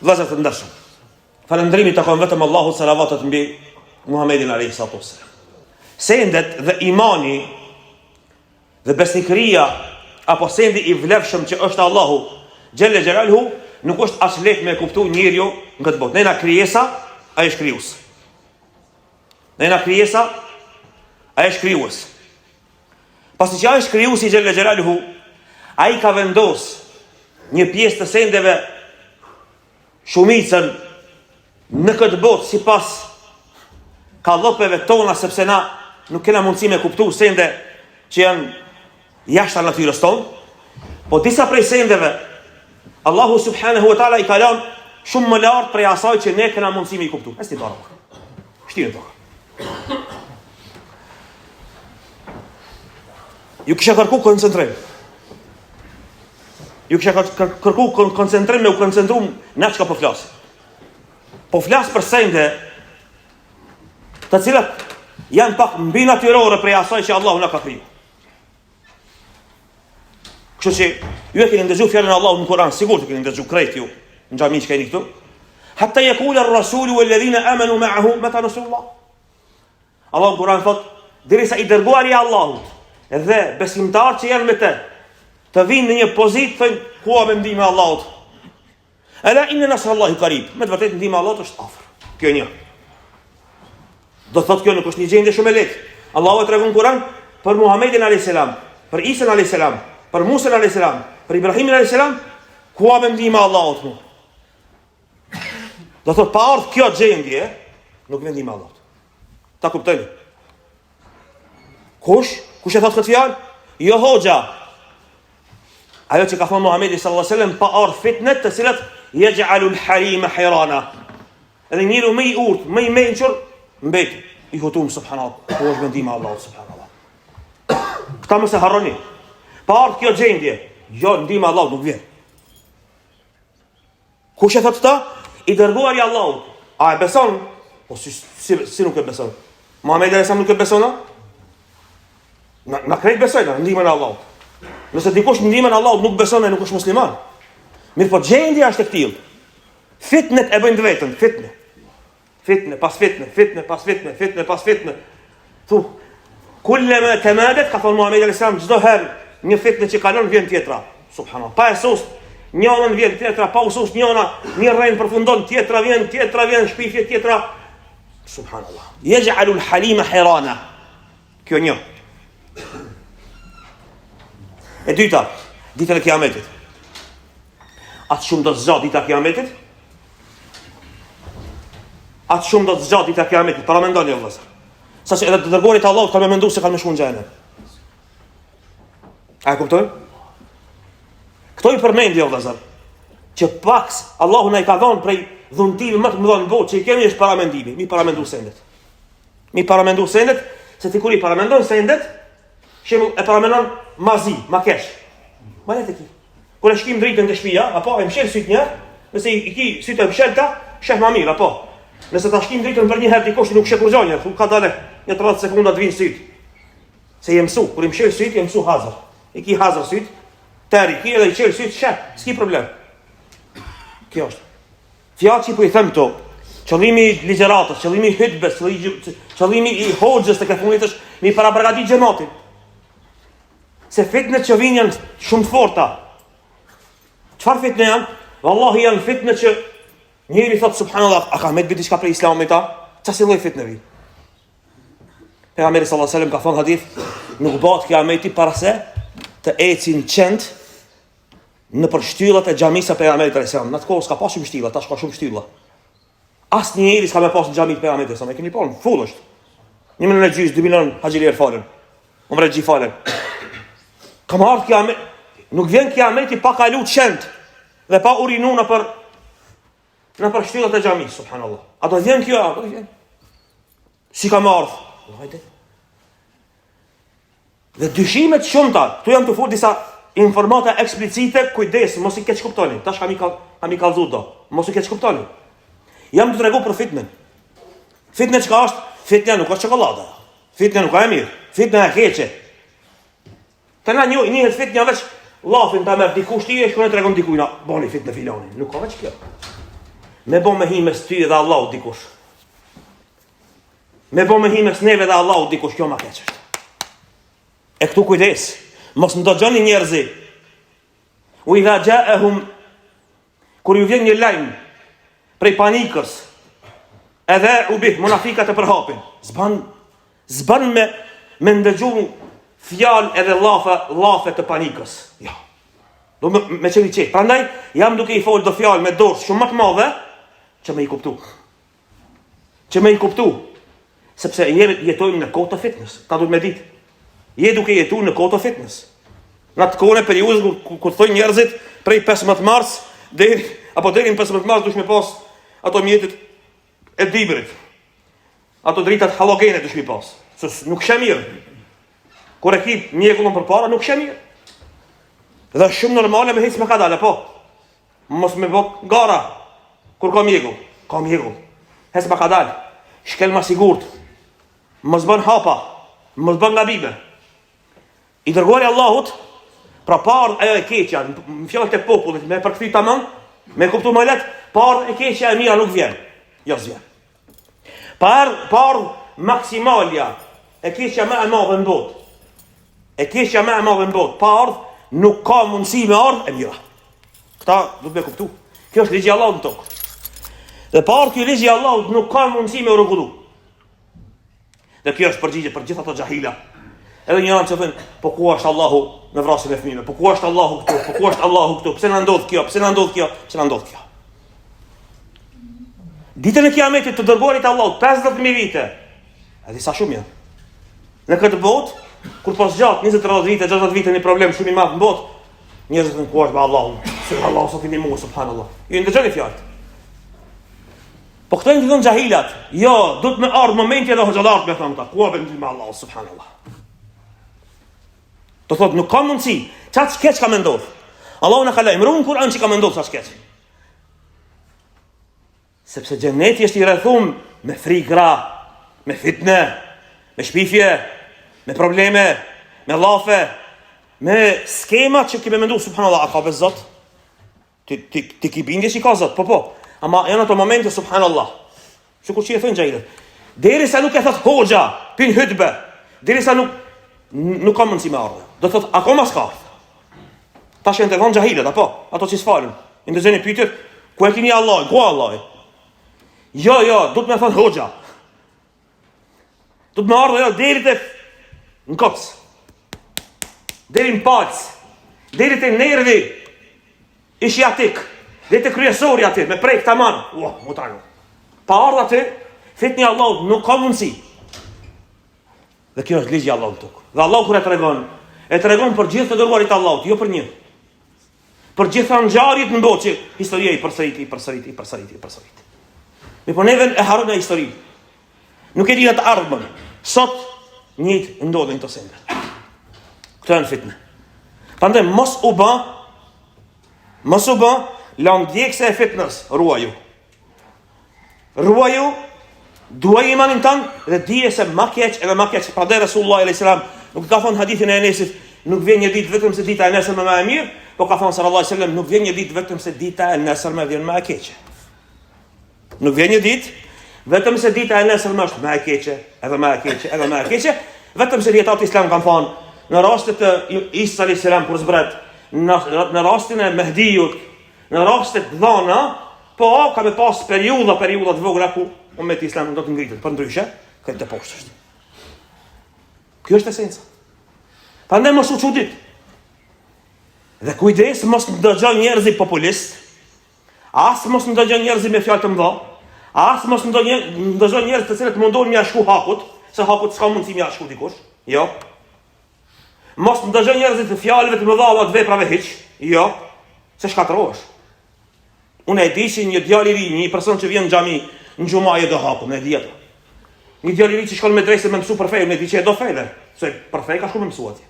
Vëllezër të ndershëm, falëndrimi takon vetëm Allahut, salavatet mbi Muhamedit alayhi salatu wassalam. Sendet dhe imani dhe besnikëria apo sendi i vlefshëm që është Allahu xhelle xhelaluhu nuk është as lehtë me kuptuar njeriu në këtë botë. Nëna krijesa, ai është krijues. Nëna krijesa, ai është krijues. Pasi që ai është krijuesi xhelle xhelaluhu, ai ka vendos një pjesë të sendeve shumicën në këtë botë sipas kallopeve tona, sepse na nuk kena mundësi me kuptu sende që janë jashtë natyrës tonë, po disa prej sendeve Allahu subhanahu wa taala i ka lënë shumë më lart prej asaj që ne kena mundësi me i kuptu. Esti barok. Shtirë tokë. Ju kisha kërku koncentrim. Ju kisha kërku koncentrim me u koncentru në çka po flas. Po flas për sende të cilat janë pak mbi natyrore prej asaj që Allahu na ka kriju. Kështu që ju e keni ndëgju fjalën e Allahut në Kur'an, sigurt e keni ndëgju krejt ju në xhami që keni këtu. Hatta yaqula ar-rasulu walladhina amanu ma'ahu mata nasrullah. Allahu në Kur'an thot, derisa i dërguari i Allahut dhe besimtarët që janë me të vinë në një pozitë thënë ku me ndihmën e Allahut. Ala inna nasrallahi qarib. Me të vërtetë ndihma e Allahut është afër. Kjo një. Do thot kjo nuk është një gjendje shumë e lehtë. Allahu e tregon në Kur'an për Muhamedit alayhis salam, për Isa alayhis salam, për Musa alayhis salam, për Ibrahim alayhis salam, ku me ndihmën e Allahut. Do thot pa ardh kjo gjendje, nuk vjen ndihma e Allahut. Ta kuptoni? Kush e thot këtë fjalë? Jo hoxha. Ajo që ka thënë Muhamedi sallallahu alaihi wasallam, pa ardh fitnet të cilat yaj'alul halima hirana. Edhe njëru më i urtë, më i mençur mbet i hutum subhanallahu. Po është vendimi i Allahut subhanallahu. Këta mos e harroni. Pa ardh kjo gjendje, jo ndihma e Allahut nuk vjen. Kush e thot këtë? I dërguari i Allahut. A e beson? Po si nuk e beson? Muhamedi alayhis salam nuk e beson? Na krejt besojnë ndihmën e Allahut. Nëse dikush ndihmën e Allahut nuk beson, ai nuk është musliman. Mirë, po gjendja është e tillë. Fitnet e bëjnë vetën, fitne. Fitne pas fitne, fitne pas fitne, fitne pas fitne. Thu, kullama tamadat, ka thënë Muhamedi alayhis salam, çdo herë një fitne që kalon vjen tjetra. Subhanallahu. Pa esos, njëra vjen tjetra, pa usos njëra, një rrenë përfundon, tjetra vjen, shpifje tjetra. Subhanallahu. Yaj'alul halima hirana. Kjo një. E dyta, ditën e Kiametit. Atë shumë do të zgjat dita e Kiametit? Atë shumë do të zgjat dita e Kiametit. Para mendoni vëllazër. Saqë edhe të dërguarit e Allahut kanë menduar se kanë më shkuar në xhenem. A e kuptojnë? Këto i përmendje vëllazër, që paks Allahu na i ka dhënë prej dhuntive më të mëdha në botë që i kemi është paramendimi. Mi paramendu sendet, se ti kur i paramendon sendet, shembull e paramendon mazi, makesh. Ma le të ki. Kur e shkim dritën të shtëpia, apo e mshel syt një, nëse i ki syt e mshelta, sheh më mirë, apo. Nëse ta shkim dritën për një herë dikush nuk sheh kur zonja, ka dalë një 30 sekonda të vinë syt. Se je mësu, kur i mshel syt, je mësu hazër. I ki hazër syt, teri ki edhe i qel syt, sheh, s'ki problem. Kjo është. Fjalë që po i them këto, qëllimi i ligjëratës, qëllimi i hutbes, qëllimi i hoxhës të këfunit është mi parapragati xhamatin. Se fitnet që vinë janë shumë të forta. Çfarë fitne janë? Wallahi janë fitne që njëri thot subhanallahu, a ka me të diçka për Islamin ta? Çfarë lloj fitne vin? Pejgamberi sallallahu alajhi wasallam ka thënë hadith, nuk bëhet kiameti para se të ecin qend në përshtyllat e xhamisë së pejgamberit sallallahu alajhi wasallam. Në atë kohë s'ka pasur shtylla, tash ka shumë shtylla. Asnjëri s'ka më pas në xhamin e pejgamberit sallallahu alajhi wasallam. E keni pa, full është. 1 milion e gjys, 2 milion haxhilier falen. Umre xhi falen. Ka marrë kiamet, nuk vjen kiameti pa kalu qend dhe pa urinu në për shtyllat e xhamisë, subhanallahu. A do vjen kjo? A do vjen? Si ka marrë? Hajde. Dhe dyshimet shumëta, tu jam të fut disa informata eksplicite, kujdes, mos i keq kuptoni. Tash kam i kallzu do. Mos i keq kuptoni. Jam të tregu për fitnen. Fitne çka është? Fitna nuk është çokoladë. Fitna nuk ka mirë. Fitna e keqe. Të na njëhet fitna veç llafin ta merr dikush ti e shkon e tregon dikujt na, boni fitnë filani. Nuk ka veç kjo. me bo me himes ty dhe Allahu dikush. Me bo me himes neve dhe Allahu dikush, kjo ma keq është. E këtu kujdes, mos ndogjoni njerëzi. U idha jaahum, kur ju vjen një lajm prej panikës, edhe u bih munafikat e përhapin. Zban me ndëgju fjalë edhe llafe të panikës. Jo. Do me qeni qetë. Prandaj jam duke i folë do fjalë me dorë shumë më të madhe që me i kuptu. Sepse jetojmë në kohë të fitness. Ta duhet me ditë. Je duke jetu në kohë të fitness. Në të kohën e periudhës kur thojnë njerëzit prej 15 mars deri në 15 mars dush me pas ato mjetet e dibrit. Ato dritat halogene dush me pas. Se nuk shë mirë. Kur e ki mjekullën për para, nuk shë mirë. Dhe shumë normale me hisë me ka dale, po. Mos me bok gara. Kur ka mjekull. Hes me ka dale. Shkel ma sigurt. Mos bën hapa. Mos bën nga bibe. I dërguari Allahut, pra parë ajo e keqja, në fjallët e popullit, me përkëthy të mënë, me kuptu më letë, parë e keqja e mira nuk vjen. Jo zvjen. Parë maksimalja, e keqja me e madhe në botë. Parë nuk ka mundësi me ardhë e mira. Këta du të me kuptu. Kjo është ligji Allahut në tokë. Dhe parë kjo ligji Allahut nuk ka mundësi me rregullu. Dhe kjo është përgjigje për gjitha të gjahila. Edhe një anë që thënë, po ku është Allahu në vrasin e fëmijëve? Po ku është Allahu këtu? Pse na ndodh kjo? Ditën e Kiametit të dërguarit Allahut 50.000 vite. A disa shumë janë. Në këtë botë, kur pas gjatë 20-30 vite, 60 vite një problem shumë i madh në botë, njerëzit thënë ku është me Allahun? Se Allahu sot i ndihmon subhanallahu. Ju ndëgjoni fjalët. Po këto janë të xahilat. Jo, duhet me ardh momenti edhe hoxhallar me thonë ta, ku është me Allahu subhanallahu. Do thot nuk ka mundësi. Çfarë skeç ka mendon? Allahu na ka lajmëruar në Kur'an që ka mendon çfarë skeç. Sepse xheneti është i rrethuar me frigra, me fitne, me shpifje, me probleme, me llafe, me skema që ke menduar subhanallahu, a ka bezot? Ti ki bindje që ka zot, po. Ama janë ato momente subhanallahu. Sikur që e thënë xhailet. Derisa nuk e thot hoxha, pin hutbe, derisa nuk ka mundësi me ardhe. Do thot, akoma s'ka ardhe. Ta shenë të thonë gjahilet, apo? Ato që s'falën. Indëzeni pyetjet, ku e kini Allah? Ku Allah? Jo, du të me thonë hoxha. Du të me ardhe, deri të në kops. Deri në palc. Deri të nervi. Ishi atik. Deri të kryesori atik. Me prej këta manë. Mutanu. Pa ardhe aty, fitni Allah nuk ka mundësi. Dhe kjo është ligji Allahut tok. Dhe Allahu kur e tregon për gjithë të dërguarit Allahut, jo për një. Për gjitha ngjarjet në botë, historia i përsërit. Me po neve e harrojmë histori. Nuk e di atë ardhmën. Sot njëjtë ndodhin këto sende. Këto janë fitnë. Prandaj mos u bë lëndjekse e fitnës, ruaju. Duaj imanin tanë dhe dije se ma keq edhe ma keq. Prandaj Resulullah a.s. nuk ka thonë hadithin e Enesit, nuk vjen një ditë vetëm se dita e nesërme më e mirë, po ka thonë sallallahu alaihi wasallam nuk vjen një ditë vetëm se dita e nesërme vjen më e keqe. Nuk vjen një ditë vetëm se dita e nesërme është më e keqe, edhe më e keqe, vetëm se dietat islam kanë thonë në rastet të Isa alayhis salam kur zbret, në rastin e Mehdiut, në rastet dhona, po ka me pas periudha të vogla ku ummeti islam do të ngritet, për ndryshe, këtë të poshtë është. Kjo është esenca. Prandaj mos u çudit. Dhe kujdes mos ndëgjoj njerëz populist, as mos ndëgjoj njerëz me fjalë të mëdha, as mos ndëgjoj njerëz të cilët mundohen mja shku hakut, se hakut s'ka mundësi mja shku dikush. Jo. Mos ndëgjoj njerëz të fjalëve të mëdha apo të veprave hiç. Jo. Se shkatrohesh. Unë e di që një djalë i ri, një person që vjen në xhami, në xhuma e do hakun, e di atë. Një djalë i ri që shkon me drejse me mësu për fejë, me di që e do fejë, se për fejë ka shumë mësu atje.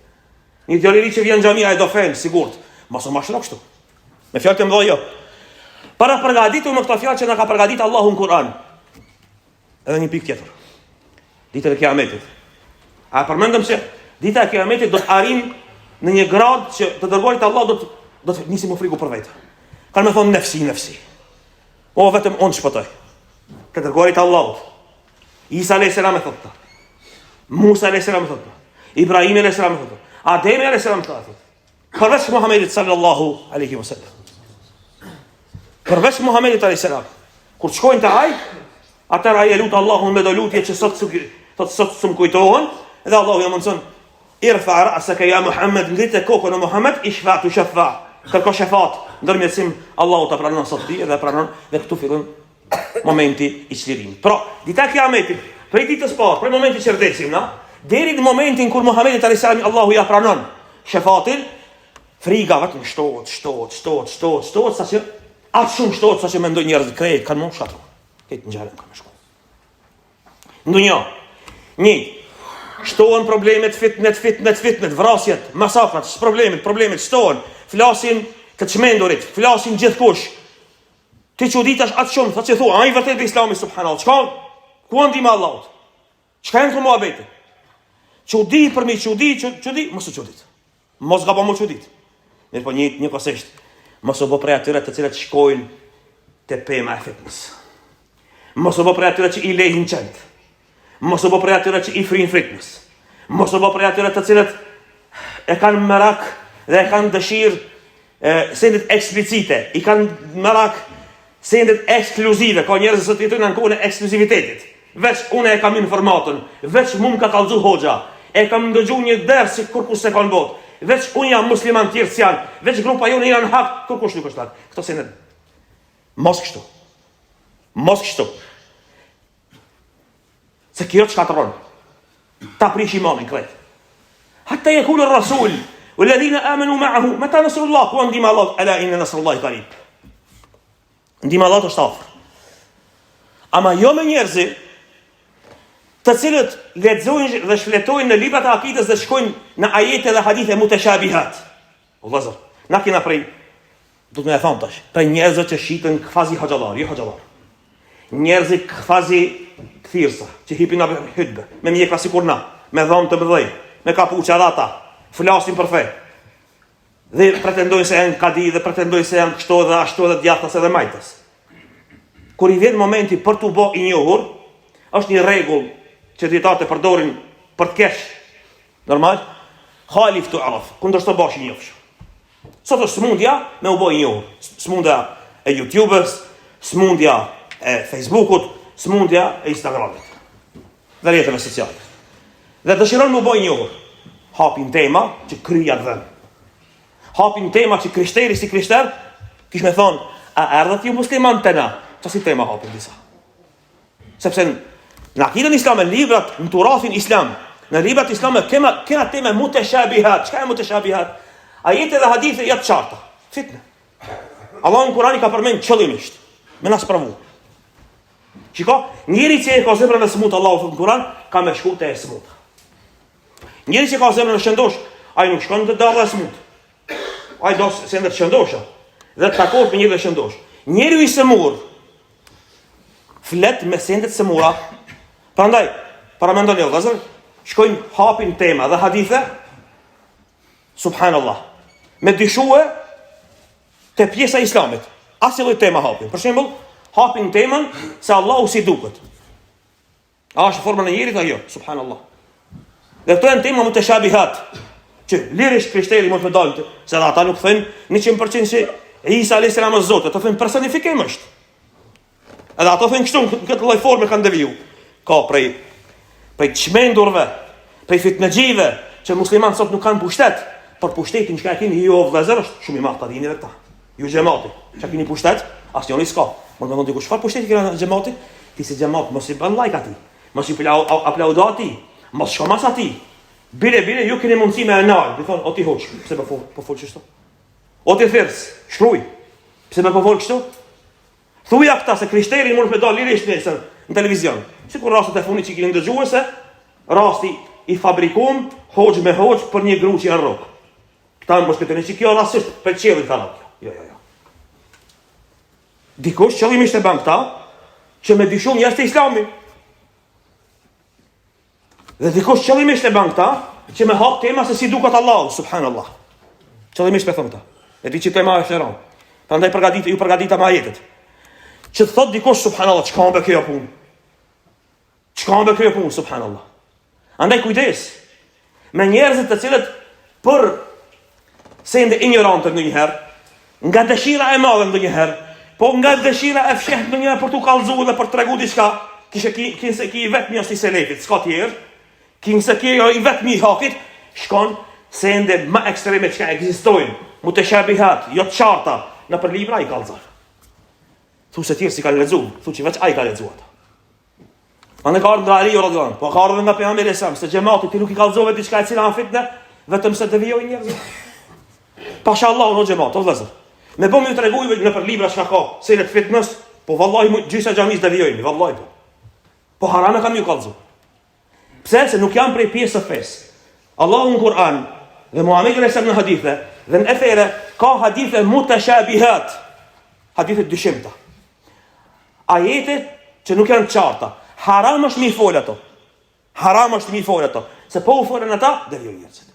Një djalë i ri që vjen në xhamia e do fejë, sigurt. Mos u mashtro kështu. Me fjalë të mëdha jo. Para përgatitur me këto fjalë që na ka përgatitur Allahu në Kur'an. Edhe një pikë tjetër. Dita e Kiametit. A përmendëm se dita e Kiametit do të arrijë në një grad që të dërguarit Allah do të nisi më friku për vetë. Kanë më thonë nefsi. O vetëm unë shpëtoj. Të dërguarit Allahut. Isa a.s. e thotë. Musa a.s. e thotë. Ibrahim a.s. e thotë. Ademi a.s. e thotë. Përveç Muhammedit sallallahu alaihi wasallam. Përveç Muhammedit a.s. Kur të shkojnë të aj, atër aj e lutë Allahun me do lutje që sot së më kujtohen, edhe Allahu ja mundëson, irfa ra'saka ya Muhammed, ngritë kokën e Muhammed, ishfa tu shafa, kërko shafat, ndërmjetësim Allahu të pranon sot ti, edhe pranon, dhe këtu fillon momenti i çlirimit. Pra, dita kiametit, prej ditës parë, prej momenti që vdesim, na, deri në momentin kur Muhammedit a.s. Allahu ja pranon shafatin, friga vetëm shtohet, sa që atë shumë shtohet, sa që mendoj njerëzit krejt, kanë mund shkatru. Këtë në gjallën kanë me shku. Ndonjë, shtohen problemet, fitnet, vrasjet, masakrat, problemet shtohen, flasin të çmendurit, flasin gjithkush. Ti çuditash atë shumë, sa që thua, ai vërtet Islami subhanallahu. Çka? Ku ndihmë Allahut? Çka janë këto muhabete? Çudi për mi çudi, mos u çudit. Mos gabo më çudit. Mirë po një kosisht, mos u bë prej atyre të cilët shkojnë te pema e fitnes. Mos u bë prej atyre që i lehin qend. Mos u bë prej atyre që i frin fitnes. Mos u bë prej atyre të cilët e kanë merak dhe e kanë dëshirë sendet eksplicite, i kanë merak sendet ekskluzive, ka njerëz që jetojnë në kohën e ekskluzivitetit. Veç unë e kam informatën, veç mu më ka kallëzu hoxha, e kam ndëgju një ders si kur se kanë botë. Veç unë jam musliman tjerë si janë, veç grupa jonë janë hak, kërkush nuk është hak. Këto sendet. Mos kështu. Se kjo të shkatëron. Ta prish imanin krejt. Hatta yekulu ar-rasul walladhina amanu ma'ahu mata nasrullah wa ndihma Allah ala inna nasrullahi qarib. Ndihma Allah është afër. Ama jo me njerëzi të cilët lexojnë dhe shfletojnë në librat e akidës dhe shkojnë në ajete dhe hadithe mutashabihat. Vëllazër, na kena prej, do të më thon tash, prej njerëzve që shiten kfazi hoxhallar, jo hoxhallar. Njerëzi kfazi thirrsa, që hipin në hutbë, me mjekra sikur na, me dhomë të mëdhej, me kapuça dhata, flasin për fe. Dhe pretendojnë se janë kadi dhe pretendojnë se janë kështu dhe ashtu dhe djathtas edhe majtas. Kur i vjen momenti për t'u bë i njohur, është një rregull që dietarët e përdorin për të kesh. Normal? Khalif tu'raf, kundër të bash i njohur. Sot është smundja me u bë i njohur. Smundja e YouTube-s, smundja e Facebook-ut, smundja e Instagram-it. Dhe rrjeteve sociale. Dhe dëshiron me u bë i njohur. Hapin tema që kryja dhën. Hapin tema që krishteri si krishter, kish me thonë, a erdhët ju musliman të na? Qa si tema hapin disa? Sepse në akidën islame, në librat, në turafin islam, në librat islame, kena teme mutashabihat. Çka e mutashabihat? Ajete dhe hadithe jatë qarta. Fitne. Allah në Kurani ka përmend qëllimisht. Me nas pravu. Shiko, njëri që e ka zemrën e smut, Allah në Kuran, ka me shku të e smut. Njëri që ka zemrën e shëndosh, ai nuk shkon të darë e smut. Ai do se ndër shëndosha. Dhe të takohet me njëri dhe shëndosh. Njëri i semur, flet me sendet semura. Prandaj, para mendoni vëllazër, shkojnë hapin tema dhe hadithe, subhanallah, me dyshue te pjesa e islamit. Asnjë lloj tema hapin. Për shembull, hapin temën se Allahu si duket. A është forma e njerit ajo? Subhanallah. Dhe këto janë tema mutashabihat, që lirisht krishteri mund të dalë, se ata nuk thënë 100% se Isa a.s. është Zot, ato thënë personifikim është. Edhe ato thënë kështu, në këtë lloj forme kanë deviju. Ka prej çmendurve, prej fitnexhive, që muslimanët sot nuk kanë pushtet, por pushtetin që keni ju vëllezër është shumë i madh ta dini vetë. Ju xhamati, çka keni pushtet, asnjëri s'ka. Mund të thonë diku çfarë pushteti keni xhamati? Ti si xhamat mos i bën like atij. Mos i aplaudo atij. Mos shkomas atij. Bile ju keni mundësi me anal, do thonë o ti hoç, pse po fol kështu? O ti thers, shkruaj. Pse po fol kështu? Thuja këta se krishteri mund të dalë lirisht nesër në televizion. Sikur rastet e fundit që keni dëgjuar se rasti i fabrikuar hoxh me hoxh për një gruq që janë rrok. Këta mos këtën që kjo rastisht për çelën tani. Jo. Dikush qëllimisht e bën këta që me dishum jashtë Islamit. Dhe dikush qëllimisht e bën këta që me hap tema se si duket Allahu, subhanallah. Qëllimisht e thon këta. E di që tema është e rëndë. Prandaj ju përgatita me ajetet. që thot dikush subhanallahu, çka ëmbe kjo punë? Çka ëmbe kjo punë subhanallahu? Andaj kujdes me njerëzit të cilët për sende ignorante ndonjëherë, nga dëshira e madhe ndonjëherë, po nga dëshira e fshehtë ndonjëherë për t'u kallëzuar dhe për t'tregu diçka, kinse ki vetëm është i selefit, s'ka tjerë, kinse ki i vetëm i hakit, shkon sende më ekstreme që ekzistojnë, mutashabihat, jo të qarta, në për libra i kallëzar. Thu se tjerë si ka lexu, thu që veç ai ka lexuar ata. Ande ka ardhur Ali radhiyallahu anhu, po ka ardhur nga pejgamberi se xhamati ti nuk i kallëzove diçka e cila në fitnë, vetëm se devijojnë njerëzit. Pashallahu no xhamat, o vëllazër. Me bëmë ju tregoj në për libra çka ka, se në fitnës, po vallahi gjysa xhamis devijojnë, vallahi po. Po harame kam ju kallëzu. Pse? Se nuk janë prej pjesë së fesë. Allahu në Kur'an dhe Muhamedi sallallahu në hadithe dhe në efere ka hadithe mutashabihat, hadithe dyshimta. Ajete që nuk janë qarta. Haram është mi fol ato. Haram është mi fol ato. Se po u folën ata, devijojnë njerëzit.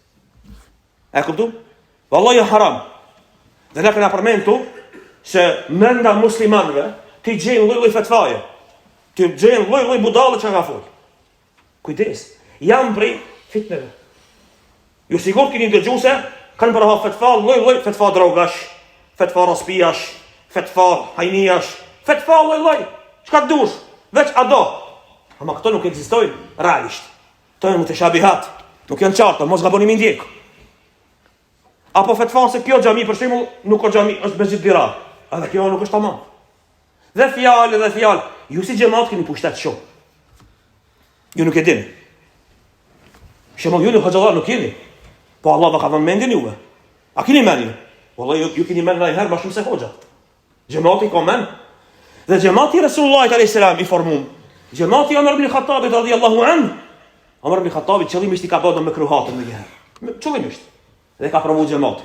E kuptum? Vallahi haram. Dhe ne kena përmendu se menda muslimanëve ti gjejnë lloj-lloj fatvaje. Ti gjejnë lloj-lloj budallë që ka fol. Kujdes, jam prej fitneve. Ju sigur keni dëgjuar se kanë bërë fatva lloj-lloj, fatva drogash, fatva raspiash, fatva hajniash, fatva lloj-lloj. Çka dush? Veç ado. Ama këto nuk ekzistojnë realisht. Këto janë mutashabihat, nuk janë qarta, mos gaboni mi ndjek. Apo fatva se kjo xhami për shembull nuk ka xhami, është mesjid dirar. Edhe kjo nuk është tamam. Dhe fjalë. Ju si xhamat keni pushtet shumë. Ju nuk e dini. Shembull ju në xhallar nuk jeni. Po Allah va ka dhënë mendin juve. A keni mendin? Wallahi ju keni mendin herë më shumë se hoxha. Xhamati ka mend. Dhe xhamati Resulullah alayhis salam i formum. Xhamati Umar ibn Khattab radhiyallahu anhu. Umar ibn Khattab qëllimi ishte ka bëu me kruhatën në herë. Qëllimisht. Dhe ka provu xhamati.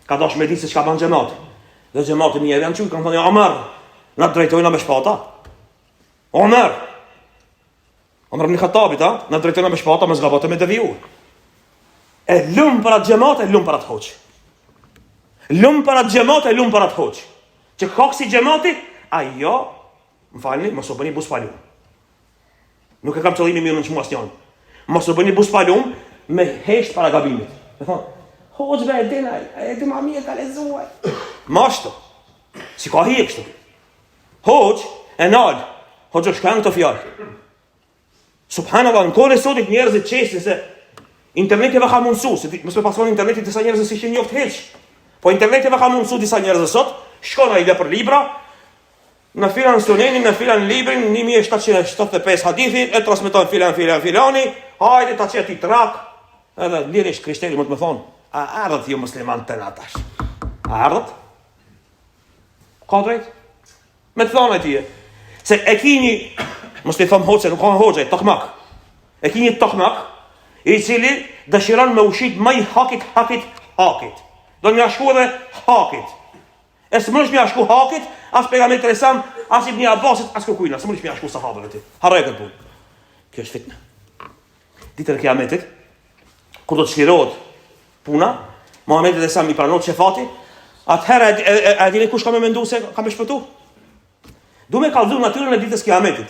Ka dashur me ditë se çka bën xhamati. Dhe xhamati më janë thënë kanë thënë Umar, na drejtojnë me shpata. Umar ibn Khattab na drejtojnë me shpata, mos gabote me deviju. E lum për atë xhamat, e lum për atë hoç. Lum për atë xhamat, e lum për atë hoç. Që koksi xhamati, ajo, më falni, mos u bëni buspalum. Nuk e kam qëllimin mirë në çmuasjon. Mos u bëni buspalum me hesht para gabimit. Me thonë, hoxhve e di ma mirë ka lexuar. Mashto. Si ka hi kështu. Hoxh e nal. Hoxh shkan këto fjalë. Subhanallahu, në kohën e sotit njerëzit çesin se interneti va ka mundsu, se mos me pason interneti disa njerëz si shin njoft hiç. Po interneti va ka mundsu disa njerëz sot, shkon ai për libra, në filan sunenin, në filan librin, 1775 hadithi, e transmeton filani, hajde ta çeti trak, edhe lirisht krishteri mund të më thonë, a ardhët ju musliman të natash? A ardhët? Ka drejt? Me të thonë e tije. Se e kini, mos të thomë hoqe, nuk ka hoqe, tokmak. E kini tokmak, i cili dëshiron me ushit maj hakit. Do një ashku edhe hakit. E së mënesh me ashku hakit, as pejgamberi të resam, as ibn Abbasit, as kërkujna, së mënesh me ashku sahabëve ti. Haraj këtë punë. Kjo është fitnë. Ditën e kiametit, kur do të çlirohet puna, Muhamedi dhe sa mi pranohet shefati, atëherë a dini kush ka më menduar se ka më shpëtu? Du me kallëzu natyrën e ditës kiametit.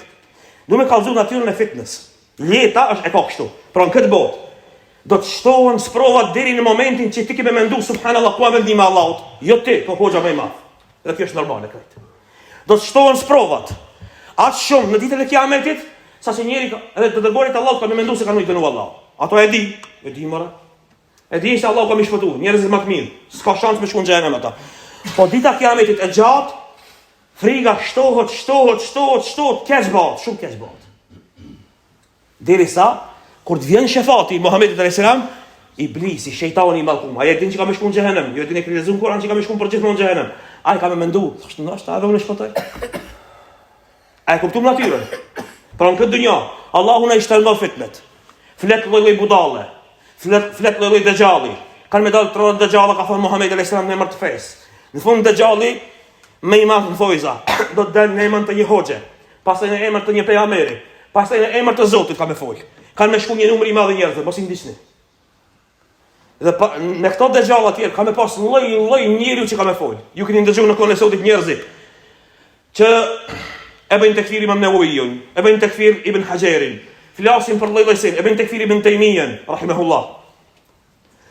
Du me kallëzu natyrën e fitness. Jeta është e ka kështu. Pra në këtë botë do të shtohen sprovat deri në momentin që ti ke menduar subhanallahu ku vendim Allahut. Jo ti, po hoxha më i madh. Dhe kjo është normale këtë. Do të shtohen sprovat. Atë shumë në ditën e kiametit, saqë njëri edhe të dërguarit Allahut ka më menduar se kanë i dënuar Allahu. Ato e di mëra. E di se Allahu ka më shpëtuar, njerëzit më të mirë. S'ka shans me shkon xhenem ata. Po dita e kiametit e gjatë, friga shtohet, keq bëhet, shumë keq bëhet. Derisa kur të vjen shefati Muhamedi alayhis salam, iblisi, shejtani i mallkum, ai e din që ka më shkon xhenem, jo e din e krizon Kur'an që ka më shkon për gjithmonë xhenem. Ai ka më menduar, thoshte ndoshta edhe unë shpëtoj. Ai kupton natyrën. Por në këtë dynjë, Allahu na i shtelmon fitnet. Flet lloj budalle. Flet lloj dëxhalli. Kanë më dalë tron dëxhalla ka thënë Muhamedi alayhis salam në emër të fesë. Në fund dëxhalli më i madh në thojza, do të dalë në emër të një hoxhe, pastaj në emër të një pejgamberi, pastaj në emër të Zotit ka më fol. Kanë më shkuar një numër i madh njerëz, mos i ndiqni. Dhe me këto dëxhalla të tjerë ka më pas lloj njeriu që ka më fol. Ju keni ndëgjuar në kohën e Zotit njerëzit që e bëjnë tekfir Imam Nawawiyun, e bëjnë tekfir Ibn Hajarin, flasin për lloj-llojsin, e bëjnë tekfir Ibn Taymiyan, rahimahullah.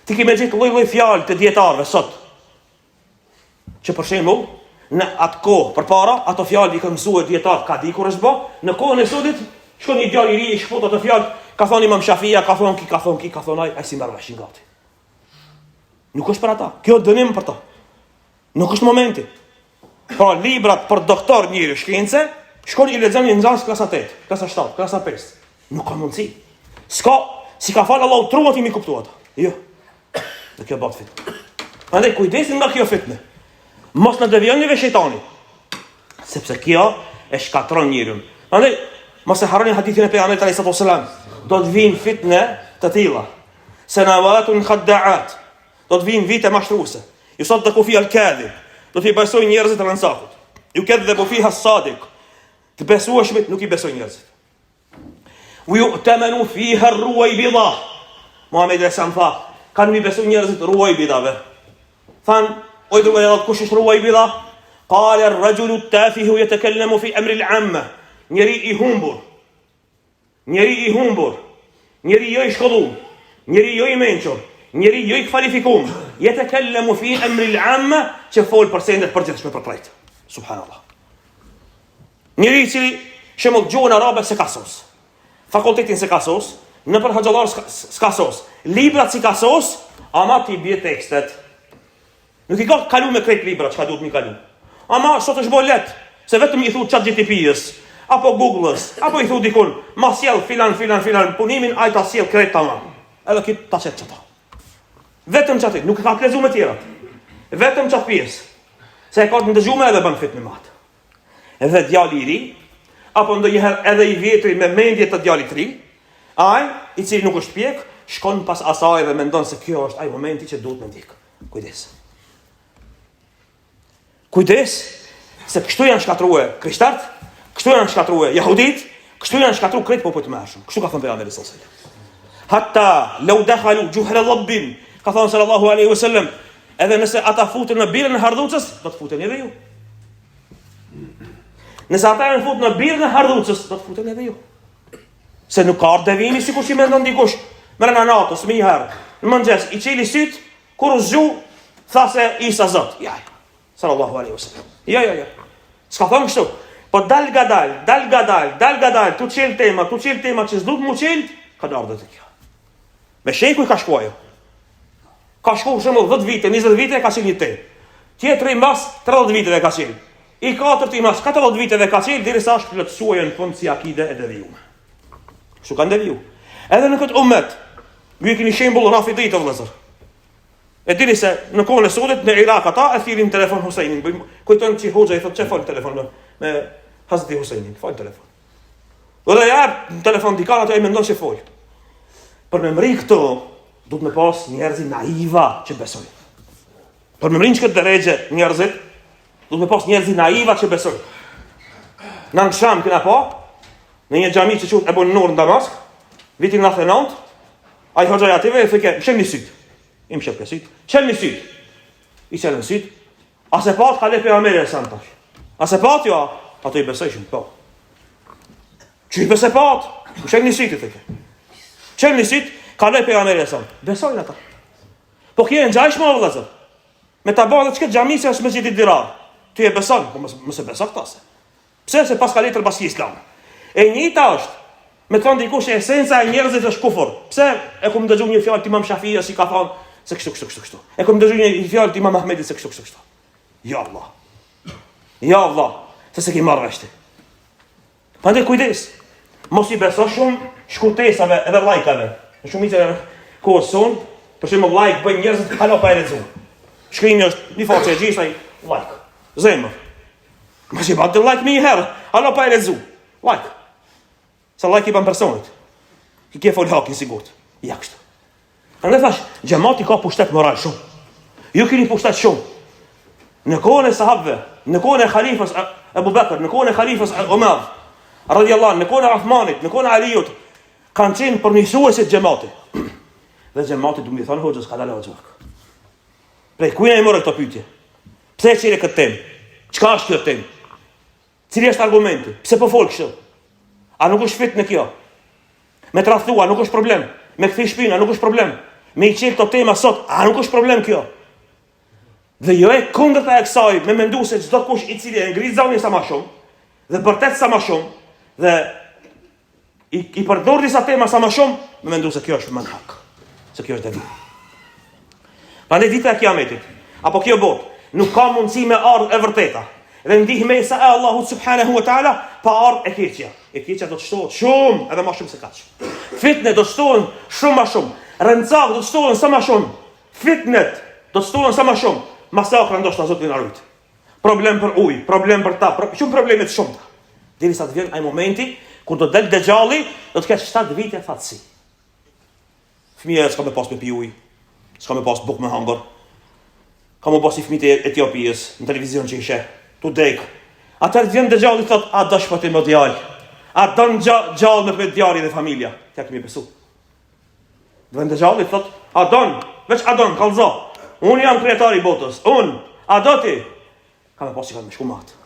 Ti ke me gjithë lloj-lloj fjalë të dietarëve sot. Që për shembull, në atë kohë përpara, ato fjalë i kanë mësuar dietar ka dikur është bë, në kohën e sotit shkon një djalë i ri i shkput ato fjalë, ka thonë Imam Shafia, ka thonë ai si mbarë vashin gati. Nuk është për ata. Kjo dënim për ta. Nuk është momenti. Pra librat për doktor njëri shkencë, shkon i lexon një nxënës klasa 8, klasa 7, klasa 5. Nuk ka mundësi. S'ka, si ka falë Allahu truat i mi kuptu ata. Jo. Dhe kjo bëhet fitnë. Andaj kujdesin nga kjo fitnë. Mos në devijoni ve shejtani. Sepse kjo e shkatron njeriun. Andaj mos e harroni hadithin e pejgamberit alayhis salam. Do të vinë fitnë të tilla. Sanawatun khadda'at. Do të vinë vite mashtruese. Yusaddaqu fiha al-kadhib. Do të besojnë njerëzit e rënsakut. Yukadhibu fiha as-sadiq. Të besueshmit nuk i besojnë njerëzit. Wa yu'tamanu fiha ar-ruwaybida. Muhamedi sallallahu alaihi wasallam kanë mi besu njerëzit ruwaybidave. Than, o i dërguari kush është ruwaybida? Qala ar-rajulu at-tafihu yatakallamu fi amri al-'amma. Njeri i humbur, njeri jo i shkollum, njeri jo i mençur, njeri jo i kvalifikuar, yatakallamu fi amri al-'amma, që fol për sendet përgjithshme për krejt. Subhanallah. Njeri i cili shembull gjuhën arabe se ka sos. Fakultetin se ka sos, në për haxhallar s'ka sos. Librat si ka sos, ama ti bie tekstet. Nuk i ka kalu me krejt libra, çka duhet mi kalu. Ama sot është bërë lehtë, se vetëm i thu ChatGPT-s, apo Google-s, apo i thu dikun, ma sjell filan punimin, ai ta sjell krejt tamam. Edhe kit ta çet çata. Vetëm çati, nuk ka të lexuar me tjerat. Vetëm çat pjesë. Se e ka të ndëgjuar edhe bën fitnë mat. Edhe djali i ri, apo ndonjëherë edhe i vjetri me mendje të djalit të ri, ai i cili nuk është pjek, shkon pas asaj dhe mendon se kjo është ai momenti që duhet me ndik. Kujdes. Kujdes, se kështu janë shkatruar krishterët, kështu janë shkatruar jehudit, kështu janë shkatruar krejt popujt më hershëm. Kështu ka thënë pejgamberi sallallahu alaihi wasallam. Hatta law dakhalu juhra rabbin, ka thënë sallallahu alaihi wasallam, edhe nëse ata futen në birën e hardhucës, do të futen edhe ju. Nëse ata janë futur në birën e hardhucës, do të futen edhe ju. Se nuk ka devimi sikur që mendon dikush. Mërëna natës, më një herë, në mëngjes, i qeli syt, kur u zgju, tha se Isa Zot. Ja. Sallallahu alaihi wasallam. Ja. S'ka thonë kështu. Po dal gadal, tu qel tema që s'duhet mu qel, ka ardhur te kjo. Me sheku i ka shkuar. Ka shkuar shumë 10 vite, 20 vite ka qenë një temë. Tjetri mbas 30 viteve ka qenë. I katërti mbas 40 viteve ka qenë derisa është plotësuar në fund si akide e devijuar. Kështu kanë deviju. Edhe në këtë ummet, ju e keni shembull Rafidit të vëllezër. E dini se në kohën e sotit në Irak ata e thirrin telefon Husajnin. Kujtojnë që hoxha i thotë çfarë fol telefon me Hazreti Husajnin, fol telefon. Dhe ja në telefon dikan ato e mendon se fol. Për me mri këto, duhet me pas njerëz naiva që besojnë. Për me mri në këtë drejtë njerëzit, duhet me pas njerëz naiva që besojnë. Në Sham kena pa në një xhami që quhet Abu Nur në Damask, vitin 99, ai hoxha ative e thëke, "Shem një syt." Im shep ka syt. Çel një syt. I çelën syt. A se pat ka le pejgamberi e san tash. A se pat jo, ato i besojshin po. Çi i besoj pat? U shek një syt i thëke. Çel një syt, ka le pejgamberi e san. Besojnë ata. Po kje ngjajsh më vëllazër. Me ta bëu atë çka xhamisi është mesjidi dirar. Ti e beson, po mos e beson këtë se. Pse se pas ka letër pas Islam. E njëjta është me thonë dikush e esenca e njerëzit është kufur. Pse e kum dëgjuar një fjalë të Imam Shafia si ka thonë se kështu. E kum dëgjuar një fjalë të Imam Ahmedit se kështu. Ja Allah. Se ke marrë vesh ti. Prandaj kujdes. Mos i beso shumë shkurtesave edhe lajkave. Në shumicën e kohës son, për shembull like bën njerëzit hala pa e lexuar. Shkrimi është një faqe e gjithaj like. Zemër. Mos i bëj like më herë, hala pa e lexuar. Like. Sa like i ban personit. Ki ke fol hakin sigurt. Ja kështu. Andaj thash, xhamati ka pushtet moral shumë. Ju keni pushtet shumë. Në kohën e sahabëve, në kohën e halifës Abu Bakr, në kohën e halifës Umar, radhiyallahu anhu, në kohën e Uthmanit, në kohën e Aliut, kanë qenë përmirësuesit xhamati. Dhe xhamati do më thonë hoxhës ka dalë hoxhak. Prej kujna e morë këtë pyetje. Pse e çelë këtë temë? Çka është kjo temë? Cili është argumenti? Pse po fol kështu? A nuk është fitnë kjo? Me tradhtua nuk është problem. Me kthi shpina nuk është problem. Me i qelë këto tema sot, a nuk është problem kjo? Dhe jo e kundërta e kësaj, me mendu se çdo kush i cili e ngrit zonin sa më shumë, dhe vërtet sa më shumë, dhe i përdor disa tema sa më shumë, me mendu se kjo është manhak. Se kjo është devijim. Prandaj dita e Kiametit, apo kjo botë, nuk ka mundësi me ardhë e vërteta. Dhe ndihmesa e Allahut subhanahu wa taala pa ardhë e keqja. E keqja do të shtohet shumë, edhe më shumë se kaq. Fitne do të shtohen shumë më shumë. Rëndësak do të shtohen sa më shumë. Fitnet do të shtohen sa më shumë. Masakra ndoshta Zoti na rujt. Problem për ujë, problem për ta, shumë probleme të shumta. Derisa të vjen ai momenti kur do del Dejjalli, do të kesh 7 vite fatësi. Fëmia s'ka më pas me pi ujë, s'ka më pas bukë me hangër. Ka më pas i fëmijët e Etiopijës në televizion që ishe, tu dek. Atëherë vjen Dejjalli thot, a do shpëtim me djalë? A don gjallë me djalin dhe familja? Tek më besu. Vjen Dejjalli thot, a don, veç a don, kallzo. Unë jam krijatari i botës. A do ti? Ka më pas që ka me shku matë.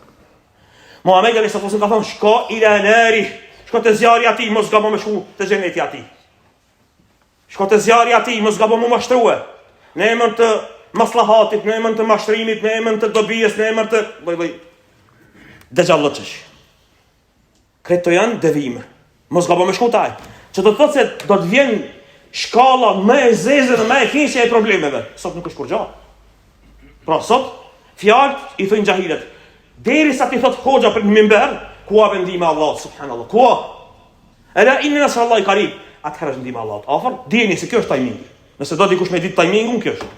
Muhammed alayhis salam ka thonë, shko ila nari, shko të zjarri ati, mos gabo me shku të xheneti ati. Shko të zjarri ati, mos gabo mu mashtruhe. Në emër të maslahatit, në emër të mashtrimit, në emër të dobijes, në emër të Dejjallëçësh. Kreto janë devime. Mos gabo me shku taj. Që do të thotë se do të vjen shkalla më e zezë dhe më e keqe e problemeve. Sot nuk është kur gjallë. Pra sot fjalët i thojnë xahilet. Derisa ti thot hoxha për minber, ku a vendimi Allah subhanallahu. Ku? Ala inna nasrallahi qarib. Atëherë vendimi Allah. Afër, dini se kjo është timingi. Nëse do dikush me ditë timingun, kjo është.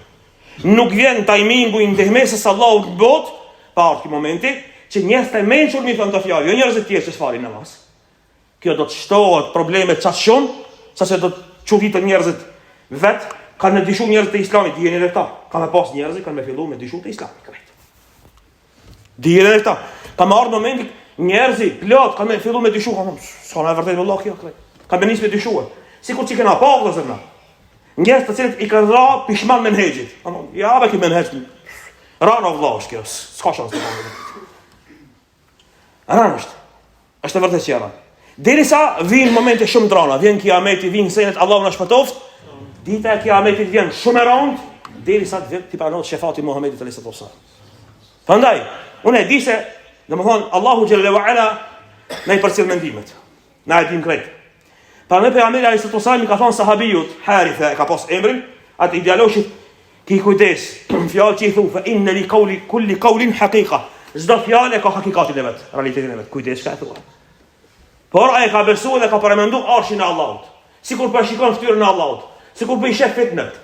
Nuk vjen timingu i ndihmesës Allahut në botë, pa ardhur momenti që njerëzit e mençur mi thonë të fjalë, jo njerëzit tjerë që falin namaz. Kjo do të shtohet probleme çaq shumë, saqë do të çuditën njerëzit vet, kanë me dishu njerëzit e Islamit, dijeni edhe ta. Ka me pas njerëzit kanë me fillu me dishu të Islamit, krejt. Dijeni edhe ta. Ka me ardhur momenti njerëzit plot kanë me fillu me dishu, s'ka në vërtet vëllai kjo, krejt. Ka me nis me dishu. Sikur që kena pa vëllazër na. Njerëz të cilët i kanë dha pishman menhexhit. Ja, ba që menhexh. Rano vëllash kjo, s'ka shans të bëjë. Aranisht. Është vërtet që janë. Derisa vin momente shumë drona, vjen Kiameti, vjen senet Allahu na shpëtoft. Dita e Kiametit vjen shumë e rëndë, derisa të vjen ti pranohet shefati Muhamedit alayhis salam. Prandaj, unë e di se, domethënë Allahu xhalla wa ala na i përcjell mendimet. Na e dim krejt. Prandaj pejgamberi alayhis salam i ka thënë sahabijut, Haritha ka pas emrin, atë ideologjit ki kujdes, fjalë që i thu fa inna li qawli kulli qawlin haqiqa. Çdo fjalë ka hakikatin e vet, realitetin e vet. Kujdes ka thua. Por ai ka besuar dhe ka përmenduar arshin e Allahut. Sikur po shikon fytyrën e Allahut, sikur po i shef fitnet.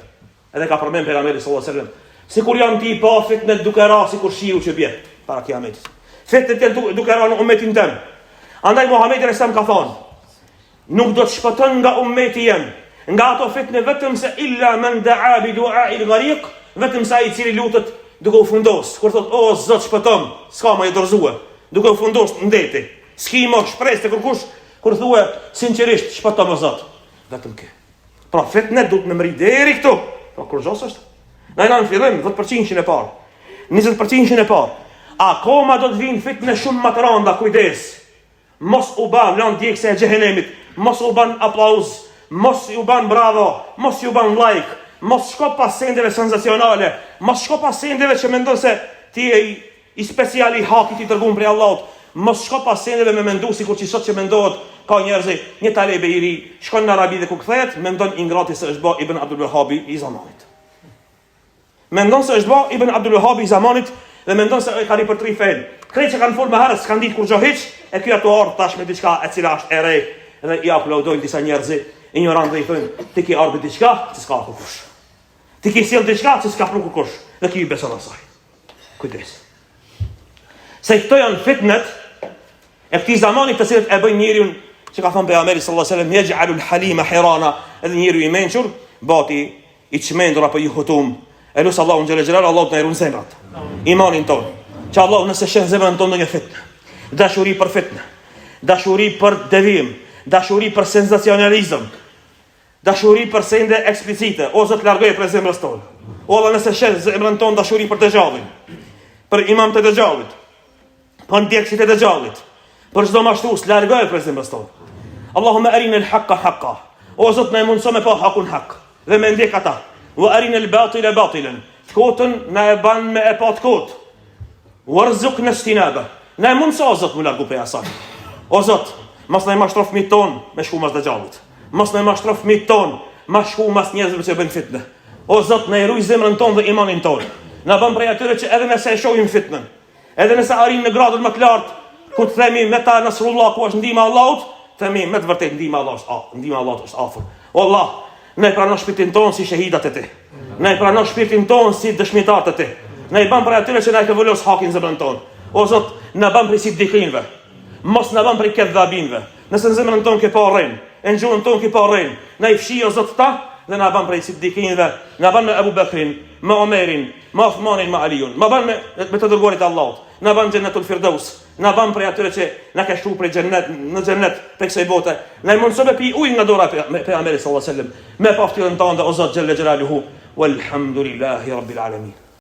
Edhe ka përmend pejgamberi sallallahu alajhi wasallam, sikur janë ti pa fitnet duke ra sikur shiu që bie para Kiametit. Fitnet janë duke ra në ummetin tëm. Andaj Muhamedi sallallahu ka thonë, nuk do të shpëton nga ummeti jem, nga ato fitne vetëm se illa man da'a bi du'a'il ghariq, vetëm sa i cili lutet duke u fundos. Kur thot o Zot shpëtom, s'ka më e dorzuar, duke u fundos ndeti. S'ki më shpresë të kërkush, kur thue sinqerisht, shpëto më Zot. Vetëm kë. Pra fitnet duhet me mri deri këtu. Pra kur gjos është? Na në fillim 10% e parë. 20% e parë. Akoma do të vinë fitne shumë më të rënda, kujdes. Mos u ban lan djegse e xhehenemit, mos u ban aplauz, mos u ban bravo, mos u ban like, mos shko pas sendeve sensacionale, mos shko pas sendeve që mendon se ti je i speciali hakit i dërguar prej Allahut. Mos shko pas sendeve me mendu sikur që sot që mendohet ka njerëz, një talebe i ri, shkon në Arabi dhe ku kthehet, mendon ingrati se është bë Ibn Abdul Wahhabi i zamanit. Mendon se është bë Ibn Abdul Wahhabi i zamanit dhe mendon se ai ka për 3 fen. Krejt që kanë folë më herët s'kan ditë kur gjo hiç, e ky ato ardh tash me diçka e cila është e re dhe i aplaudojnë disa njerëz ignorant dhe i thonë ti ke ardhur me diçka që s'ka kush. Ti ke sjell diçka që s'ka pru kush dhe ki beson asaj. Kujdes. Se këto janë fitnet e këtij zamani të cilët e bëjnë njeriu që ka thënë pejgamberi sallallahu alajhi wasallam yaj'alul halima hirana, edhe njeriu i mençur bati i çmendur apo i hutum. Elus Allahu xhela xhelal, Allahu na i ruan zemrat. Imanin ton. Që Allahu nëse sheh zemrën tonë ndonjë fitnë, dashuri për fitnë, dashuri për devijim, dashuri për sensacionalizëm, dashuri për sende eksplicite, o Zot largoje prej zemrës tonë. O Allah nëse sheh zemrën tonë dashuri për Dejjallin, për imam të Dejjallit, pa ndjekësit e dëgjallit. Për çdo mashtrus, largoj prej zemrës tonë. Allahumma arina al-haqqa haqqa. O Zot, na mundso me pa hakun hak dhe me ndjek ata. Wa arina al-batila batilan. Kotën na e ban me e pa të kot. Warzuqna istinaba. Na mundso o Zot mu largu prej asaj. O Zot, mos na mashtrof fëmijët ton me shku mas dëgjallit. Mos na mashtrof fëmijët ton me shku mas njerëzve që bën fitnë. O Zot, na ruaj zemrën tonë dhe imanin tonë. Na bën prej atyre që edhe nëse e shohim fitnën, edhe nëse arrin në gradën më të lartë, ku të themi me ta Nasrullah ku është ndihma e Allahut, themi me të vërtetë ndihma e Allahut, ndihma e Allahut është afër. O Allah, ne pranon shpirtin tonë si shahidat e Ti. Ne pranon shpirtin tonë si dëshmitarët e Ti. Ne i bën prej atyre që na e kevolos hakin zemrën tonë. O Zot, na bën prej siddiqinëve. Mos na bën prej kedhabinëve. Nëse në zemrën tonë ke pa rrenë, në gjuhën tonë ke pa rrenë, na i fshi o Zot ta dhe na bën prej siddiqinëve, na bën me Abu Bekrin, me Omerin, me Uthmanin, me Aliun, ma bën me të dërguarit e Allahut, na bën Xhennetul Firdaus, na bën prej atyre që na ka shtuar prej xhennet në xhennet tek kësaj bote. Na mundso me pi ujë nga dora e pejgamberit sallallahu alaihi wasallam. Me paftyrën tonë o Zot xhelle xhelaluhu, walhamdulillahi rabbil alamin.